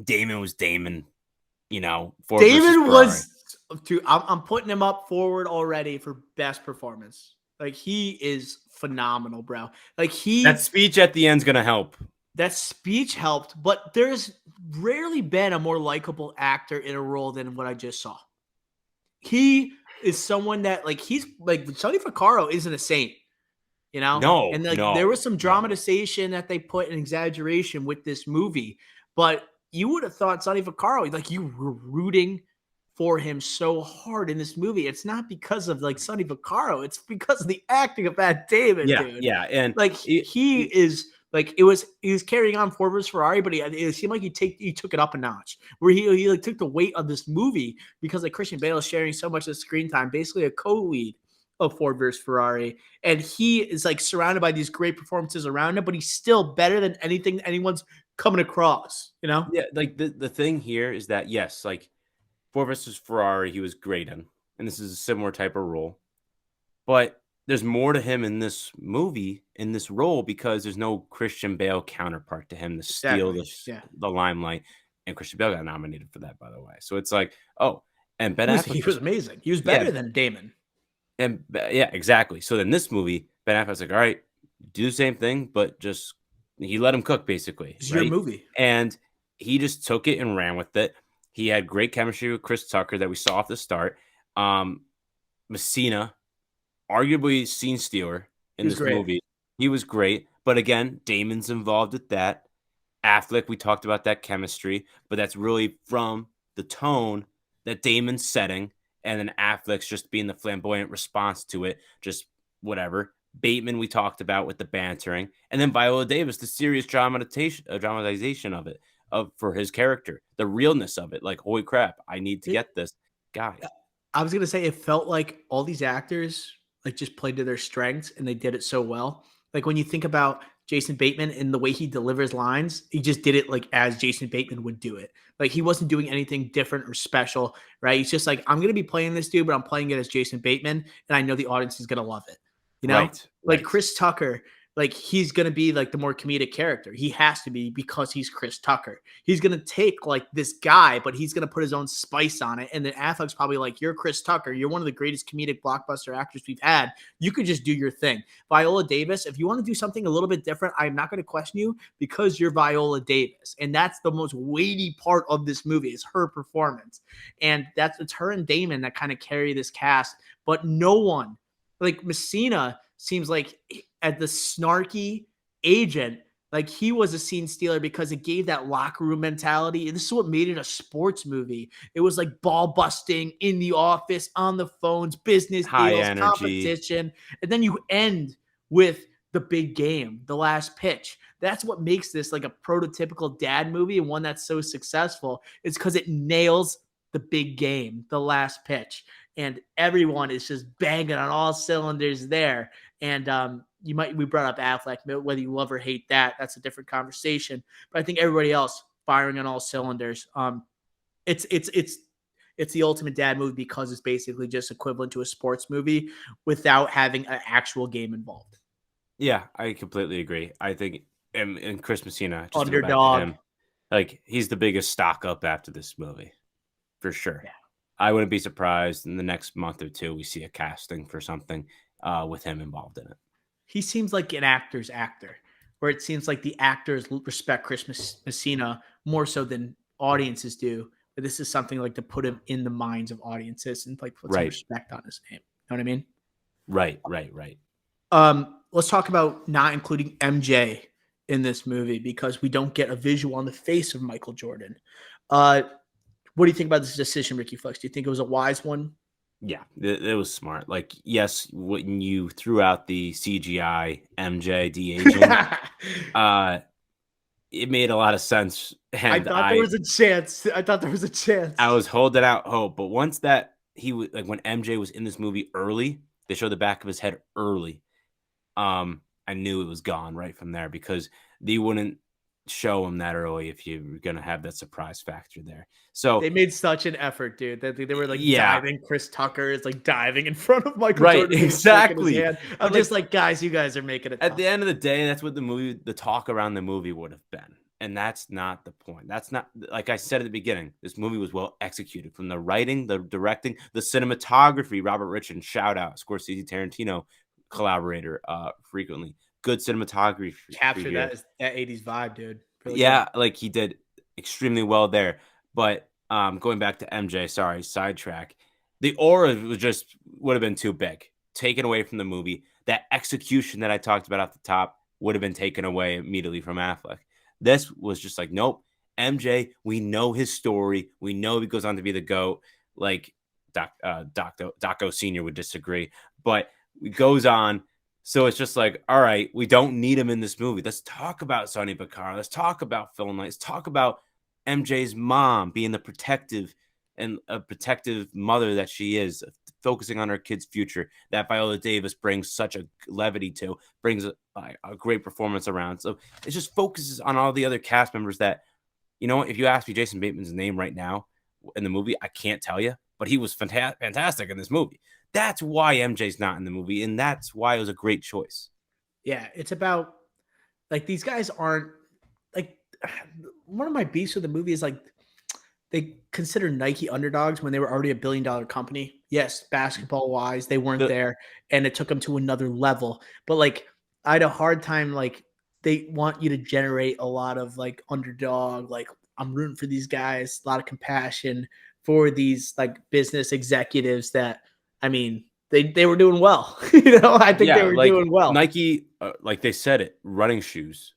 Damon was Damon. Ford versus Damon Ferrari. was, dude, I'm putting him up forward already for best performance. Like, he is phenomenal, bro. Like, That speech at the end's gonna help. that speech helped, but there's rarely been a more likable actor in a role than what I just saw. He is someone that, like, he's like, Sonny Vaccaro isn't a saint, No, and like there was no, some no. dramatization that they put in exaggeration with this movie, but you would have thought Sonny Vaccaro, like, you were rooting for him so hard in this movie. It's not because of like Sonny Vaccaro, it's because of the acting of Matt Damon, Yeah, dude. yeah, and Like, he is like, he was carrying on Ford versus Ferrari, but it seemed like he took it up a notch, where he like took the weight of this movie because like Christian Bale is sharing so much of screen time, basically a co-lead of Ford versus Ferrari, and he is like surrounded by these great performances around him, but he's still better than anything anyone's coming across, you know? yeah, like the thing here is that yes, like Ford versus Ferrari, he was great in, and this is a similar type of role. But there's more to him in this movie, in this role, because there's no Christian Bale counterpart to him to steal Exactly. Yeah. the limelight. And Christian Bale got nominated for that, by the way. So it's like, oh, and Ben He Affleck was just amazing. He was yeah, better than Damon. yeah, exactly. So then this movie, Ben Affleck's like, all right, do the same thing, but just he let him cook basically, It's your right? movie. And he just took it and ran with it. He had great chemistry with Chris Tucker that we saw at the start. Um, Messina, arguably scene stealer He in was this great. movie. He was great, but again, Damon's involved with that. Affleck, we talked about that chemistry, but that's really from the tone that Damon's setting, and then Affleck's just being the flamboyant response to it, just whatever. Bateman, we talked about with the bantering, and then Viola Davis, the serious dramatization of it, of for his character, the realness of it. Like, holy crap, I need to It, get this guy. I was gonna say it felt like all these actors like just played to their strengths and they did it so well. Like, when you think about Jason Bateman and the way he delivers lines, he just did it like as Jason Bateman would do it. Like, he wasn't doing anything different or special, right? He's just like, I'm gonna be playing this dude, but I'm playing it as Jason Bateman, and I know the audience is gonna love it. You know, Right, like right. Chris Tucker, like, he's gonna be like the more comedic character. He has to be because he's Chris Tucker. He's gonna take like this guy, but he's gonna put his own spice on it. And then Affleck's probably like, "You're Chris Tucker. You're one of the greatest comedic blockbuster actors we've had. You could just do your thing." Viola Davis, if you want to do something a little bit different, I'm not going to question you because you're Viola Davis, and that's the most weighty part of this movie is her performance, and it's her and Damon that kind of carry this cast. But no one, like Messina, seems like at the snarky agent, like he was a scene stealer because it gave that locker room mentality. And this is what made it a sports movie. It was like ball busting in the office, on the phones, business High deals, energy. competition. And then you end with the big game, the last pitch. That's what makes this like a prototypical dad movie and one that's so successful. It's because it nails the big game, the last pitch. And everyone is just banging on all cylinders there. And we brought up Affleck, whether you love or hate that, that's a different conversation. But I think everybody else firing on all cylinders. It's it's it's it's the ultimate dad movie because it's basically just equivalent to a sports movie without having an actual game involved. Yeah, I completely agree. I think and Chris Messina, just to go back to Underdog. him, like he's the biggest stock up after this movie, for sure. Yeah. I wouldn't be surprised in the next month or two we see a casting for something with him involved in it. He seems like an actor's actor, where it seems like the actors respect Chris Messina more so than audiences do. But this is something like to put him in the minds of audiences and like put some Right, respect on his name. You know what I mean? right, right, right. Let's talk about not including MJ in this movie because we don't get a visual on the face of Michael Jordan. Uh, what do you think about this decision, Ricky Flex? Do you think it was a wise one? Yeah, it was smart. Like, yes, when you threw out the CGI MJ de aging, uh, it made a lot of sense, I and thought there was a chance. I thought there was a I chance. was holding out hope, but once that he was like when MJ was in this movie early, they showed the back of his head early. I knew it was gone right from there because they wouldn't show him that early if you were gonna have that surprise factor there. So They made such an effort, dude. That they were like yeah, diving. Chris Tucker is like diving in front of Michael right, Jordan with a stick in his exactly. hand. I'm But just like like, guys, you guys are making it at the tough. end of the day, that's what the talk around the movie would have been. And that's not the point. That's not, like I said at the beginning, this movie was well executed from the writing, the directing, the cinematography. Robert Richardson, shout out, Scorsese, Tarantino collaborator frequently. Good cinematography Capture here. that 80s vibe, dude. Really good. Yeah, like he did extremely well there. But going back to MJ, sorry, sidetrack. The aura was just would have been too big, taken away from the movie. That execution that I talked about at the top would have been taken away immediately from Affleck. This was just like, nope, MJ. We know his story. We know he goes on to be the GOAT. Like Doco Senior would disagree, but it goes on. So it's just like, all right, we don't need him in this movie. Let's talk about Sonny Vaccaro. Let's talk about Phil Knight. Let's talk about MJ's mom being the protective and a protective mother that she is, focusing on her kid's future. That Viola Davis brings such a levity to, brings a great performance around. So it just focuses on all the other cast members that, if you ask me Jason Bateman's name right now in the movie, I can't tell you, but he was fantastic in this movie. That's why MJ's not in the movie, and that's why it was a great choice. Yeah, it's about like these guys aren't like one of my beefs with the movie is like they consider Nike underdogs when they were already a billion-dollar company. Yes, basketball wise, they weren't there, and it took them to another level. But like, I had a hard time. Like, they want you to generate a lot of like underdog. Like, I'm rooting for these guys. A lot of compassion for these like business executives. That I mean, they were doing well. I think they Yeah, were like doing well. Nike, like they said it, running shoes.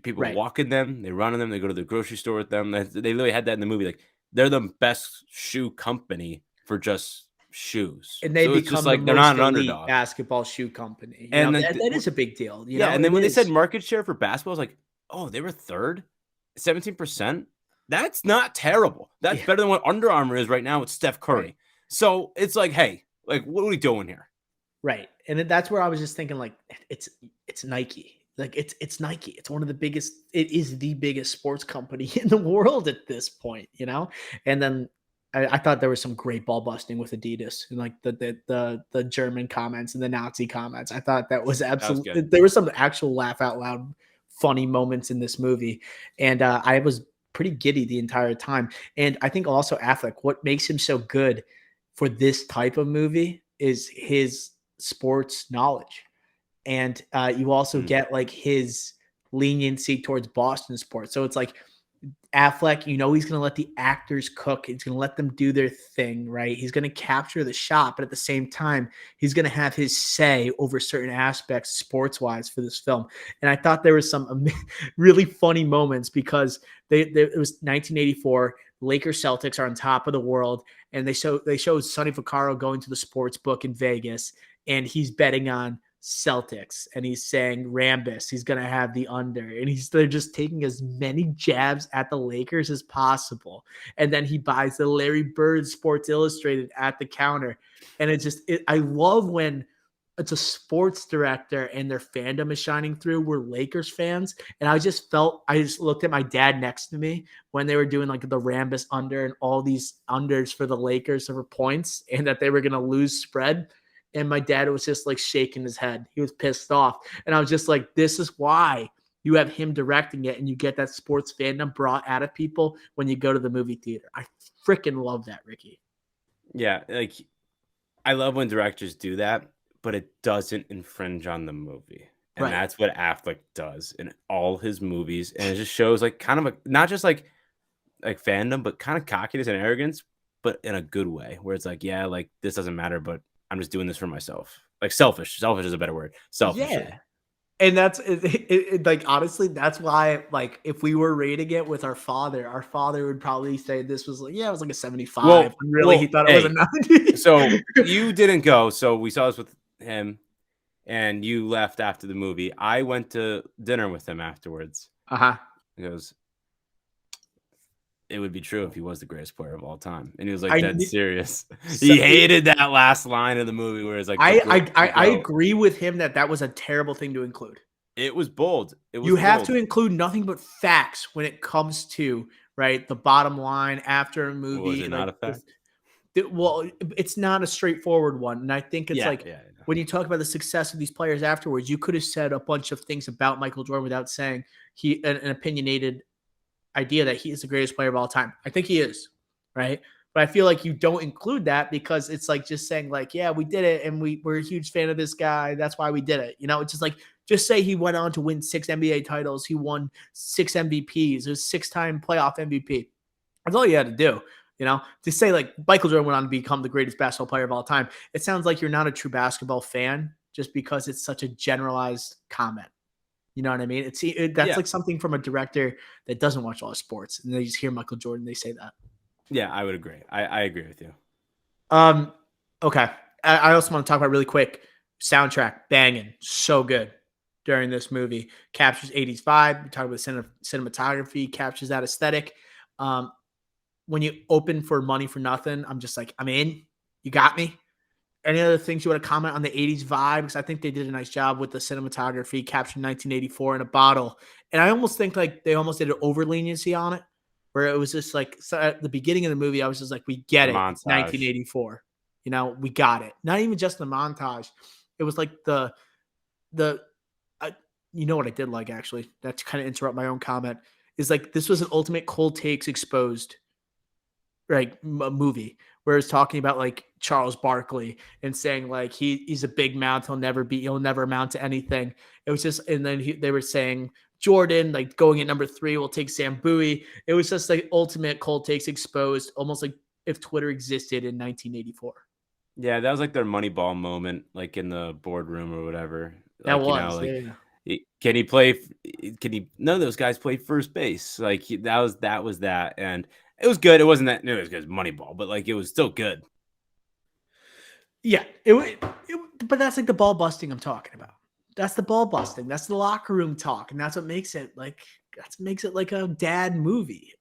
People Right. walk in them, they run in them, they go to the grocery store with them. They literally had that in the movie. Like they're the best shoe company for just shoes. And they So it's just become the like they're not most an elite underdog. basketball shoe company. And then, That is a big deal. yeah, and then It when they said is. market share for basketball, I was like, oh, they were third, 17%. That's not terrible. That's Yeah, better than what Under Armour is right now with Steph right. Curry. So it's like, hey, like, what are we doing here? Right. And that's where I was just thinking like it's Nike. Like it's Nike. It's one of the biggest it is the biggest sports company in the world at this point. And then I thought there was some great ball busting with Adidas and like the German comments and the Nazi comments. I thought that was That was absolutely good. there was some actual laugh out loud funny moments in this movie. And I was pretty giddy the entire time. And I think also Affleck, what makes him so good for this type of movie is his sports knowledge. And you also Mm. get like his leniency towards Boston sports. So it's like Affleck, he's going to let the actors cook. He's going to let them do their thing, right? He's going to capture the shot, but at the same time, he's going to have his say over certain aspects sports wise for this film. And I thought there was some really funny moments because it was 1984. Lakers Celtics are on top of the world, and they show Sonny Vaccaro going to the sports book in Vegas, and he's betting on Celtics, and he's saying Rambus, he's going to have the under, and they're just taking as many jabs at the Lakers as possible. And then he buys the Larry Bird Sports Illustrated at the counter. And I love when it's a sports director and their fandom is shining through. We're Lakers fans. And I just looked at my dad next to me when they were doing like the Rambus under and all these unders for the Lakers for points and that they were going to lose spread. And my dad was just like shaking his head. He was pissed off. And I was just like, this is why you have him directing it and you get that sports fandom brought out of people when you go to the movie theater. I freaking love that, Ricky. Yeah, like I love when directors do that, but it doesn't infringe on the movie. And Right. that's what Affleck does in all his movies. And it just shows like kind of not just like fandom, but kind of cockiness and arrogance, but in a good way, where it's like, yeah, like this doesn't matter, but I'm just doing this for myself. Like selfish. Selfish is a better word. Selfishly. Yeah. And that's like honestly, that's why like if we were rating it with our father would probably say this was like, yeah, it was like a 75. Well, Really, he thought it was a hey, 90. so you didn't go, so we saw this with him, and you left after the movie. I went to dinner with him afterwards. Uh-huh. He goes, it would be true if he was the greatest player of all time. And he was like I dead kn- serious. so, He hated that last line of the movie where it's like I agree with him that was a terrible thing to include. It was bold. It was You have bold. to include nothing but facts when it comes to right the bottom line after a Was movie. it Like, not a fact? well, it's not a straightforward one, and I think it's Yeah, like yeah. when you talk about the success of these players afterwards, you could have said a bunch of things about Michael Jordan without saying an opinionated idea that he is the greatest player of all time. I think he is, right? But I feel like you don't include that because it's like just saying like, yeah, we did it and we're a huge fan of this guy. That's why we did it. You know, it's just like just say he went on to win 6 NBA titles. He won 6 MVPs. He was 6-time playoff MVP. That's all you had to do. You know, to say like Michael Jordan went on to become the greatest basketball player of all time. It sounds like you're not a true basketball fan just because it's such a generalized comment. You know what I mean? That's Yeah, like something from a director that doesn't watch all sports, and they just hear Michael Jordan. They say that. yeah, I would agree. I agree with you. Um, okay. I also want to talk about really quick soundtrack banging, so good during this movie. Captures 80s vibe. We talk about cinematography, captures that aesthetic. Um, when you open for Money for Nothing, I'm just like, I'm in. You got me. Any other things you want to comment on the 80s vibe? Because I think they did a nice job with the cinematography, capturing 1984 in a bottle. And I almost think like they almost did an over leniency on it, where it was just like so at the beginning of the movie, I was just like, we get The it. It's montage. 1984. You know, we got it. Not even just the montage. It was like the you know what I did like actually, that to kind of interrupt my own comment, is like this was an ultimate cold takes exposed like movie where it's talking about like Charles Barkley and saying like he's a big mouth, he'll never amount to anything. It was just, and then they were saying Jordan like going at number 3 will take Sam Bowie. It was just like ultimate cold takes exposed, almost like if Twitter existed in 1984. Yeah, that was like their Moneyball moment, like in the boardroom or whatever. That Like, was like yeah. can he play? Can he? None of those guys played first base. Like that was that, and it was good. It wasn't that it was good as Moneyball, but like it was still good. Yeah, but that's like the ball busting I'm talking about. That's the ball busting. That's the locker room talk, and that's what makes it like a dad movie.